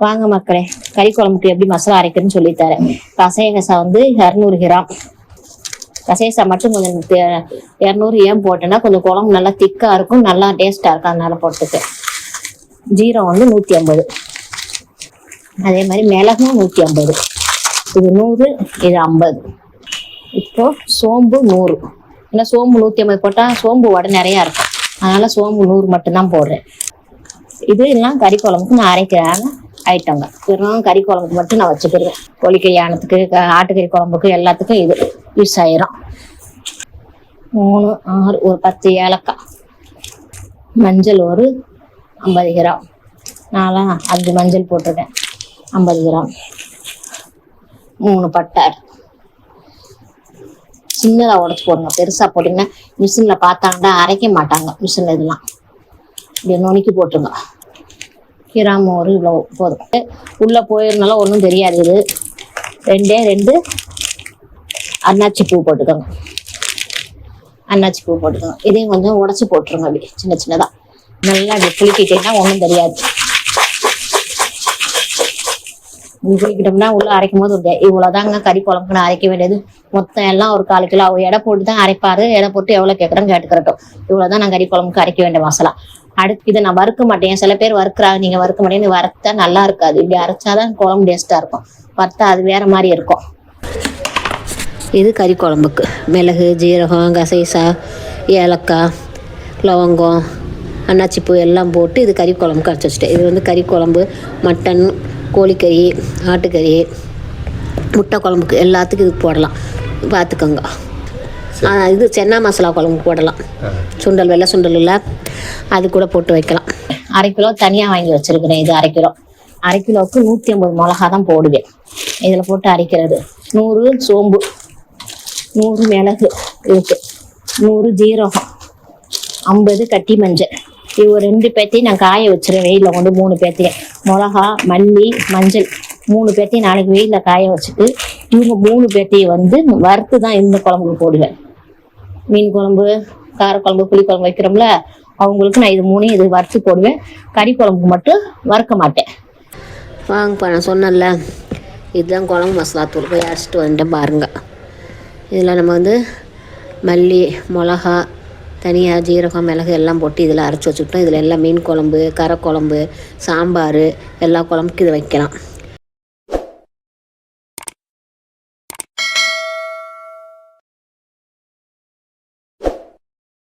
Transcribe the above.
வாங்க மக்களே, கறி குழம்புக்கு எப்படி மசாலா அரைக்கிறதுன்னு சொல்லித்தரேன். கசகசா 200 கிராம். கசகசா மட்டும் கொஞ்சம் 200 ஏன் போட்டேன்னா கொஞ்சம் குழம்பு நல்லா திக்கா இருக்கும், நல்லா டேஸ்டா இருக்கும், அதனால போட்டுருக்கேன். ஜீரம் 150. அதே மாதிரி மிளகும் 150. இது 100, இது 50. இப்போ சோம்பு 100. ஏன்னா சோம்பு 150 போட்டா சோம்பு வடை நிறைய இருக்கும், அதனால சோம்பு 100 மட்டும்தான் போடுறேன். இது எல்லாம் கறி குழம்புக்கு நான் அரைக்கிறேன் ஐட்டங்க. வெறும் கறி குழம்புக்கு மட்டும் நான் வச்சுக்கிடுவேன். கோழிக்கறி யானத்துக்கு, ஆட்டுக்கறி குழம்புக்கு எல்லாத்துக்கும் இது யூஸ் ஆயிரும். 3, 6, ஒரு 10 ஏலக்காய். மஞ்சள் 50 கிராம். 5 மஞ்சள் போட்டிருக்கேன். 50 கிராம். 3 பட்டை சின்னதா உடச்சு போடுங்க. பெருசா போட்டீங்கன்னா மிஷின்ல பார்த்தாங்கன்னா அரைக்க மாட்டாங்க. மிஷின்ல இதெல்லாம் இப்படி நுணுக்கி போட்டுருங்க. கிராம் இவ்வளோ போதும். உள்ள போயிருந்தாலும் ஒன்றும் தெரியாது. இது 2 அன்னாச்சி பூ போட்டுக்கோங்க. அன்னாச்சி பூ போட்டுக்கோங்க. இதையும் கொஞ்சம் உடச்சி போட்டுருங்க. அப்படி சின்ன சின்னதா நல்லா அப்படி குளிக்கிட்டீங்கன்னா ஒன்றும் தெரியாது. குளிக்கிட்டோம்னா உள்ள அரைக்கும் போது இவ்வளவுதாங்க கறி குழம்புன்னு அரைக்க வேண்டியது. மொத்தம் எல்லாம் ஒரு 1/4 கிலோ. அவர் எடை போட்டு தான் அரைப்பாரு. எடை போட்டு எவ்வளவு கேட்கறோம் கேட்டுக்கிறட்டும். இவ்வளவுதான் நான் கறி குழம்புக்கு அரைக்க வேண்டிய மசாலா. அடுத்து இதை நான் வறுக்க மாட்டேன். சில பேர் வறுக்கிறாங்க, நீங்க வறுக்க மாட்டேன்னு. வறுத்தா நல்லா இருக்காது. இப்படி அரைச்சாதான் குழம்பு டேஸ்டா இருக்கும். வறுத்தா அது வேற மாதிரி இருக்கும். இது கறி குழம்புக்கு மிளகு, ஜீரகம், கசகசா, ஏலக்காய், லவங்கம், அன்னாச்சிப்பூ எல்லாம் போட்டு இது கறி குழம்புக்கு அரைச்சி வச்சுட்டேன். இது கறி குழம்பு, மட்டன், கோழிக்கறி, ஆட்டுக்கறி, முட்டை குழம்புக்கு எல்லாத்துக்கும் இதுக்கு போடலாம். பார்த்துக்கோங்க. இது சென்னா மசாலா குழம்புக்கு போடலாம். சுண்டல், வெள்ளை சுண்டல் இல்லை, அது கூட போட்டு வைக்கலாம். 1/2 கிலோ தனியாக வாங்கி வச்சிருக்கிறேன். இது 1/2 கிலோ. 1/2 கிலோவுக்கு 150 மிளகா தான் போடுவேன். இதில் போட்டு அரைக்கிறது. 100 சோம்பு, 100 மிளகு இருக்கு, 100 ஜீரகம், 50 கட்டி மஞ்சள். இது 2 பேத்தையும் நான் காய வச்சிருவேன். வெயிலில் கொண்டு 3 பேத்தையும் மிளகா, மல்லி, மஞ்சள் 3 பேத்தையும் நாளைக்கு வெயிலில் காய வச்சுட்டு இவங்க 3 பேத்தையும் வறுத்து தான் இந்த குழம்புக்கு போடுவேன். மீன் குழம்பு, காரக்குழம்பு, புளி குழம்பு வைக்கிறோம்ல, அவங்களுக்கு நான் இது 3 இது வறுத்து போடுவேன். கறி குழம்புக்கு மட்டும் வறுக்க மாட்டேன். வாங்கப்பா, நான் சொன்னேன்ல இதுதான் குழம்பு மசாலா தூள். போய் அரைச்சிட்டு வந்துட்டேன் பாருங்க. இதில் நம்ம மல்லி, மிளகா, தனியா, ஜீரகம், மிளகு எல்லாம் போட்டு இதில் அரைச்சி வச்சுக்கிட்டோம். இதில் எல்லாம் மீன் குழம்பு, கரை குழம்பு, சாம்பார் எல்லா குழம்புக்கும் இதை வைக்கலாம்.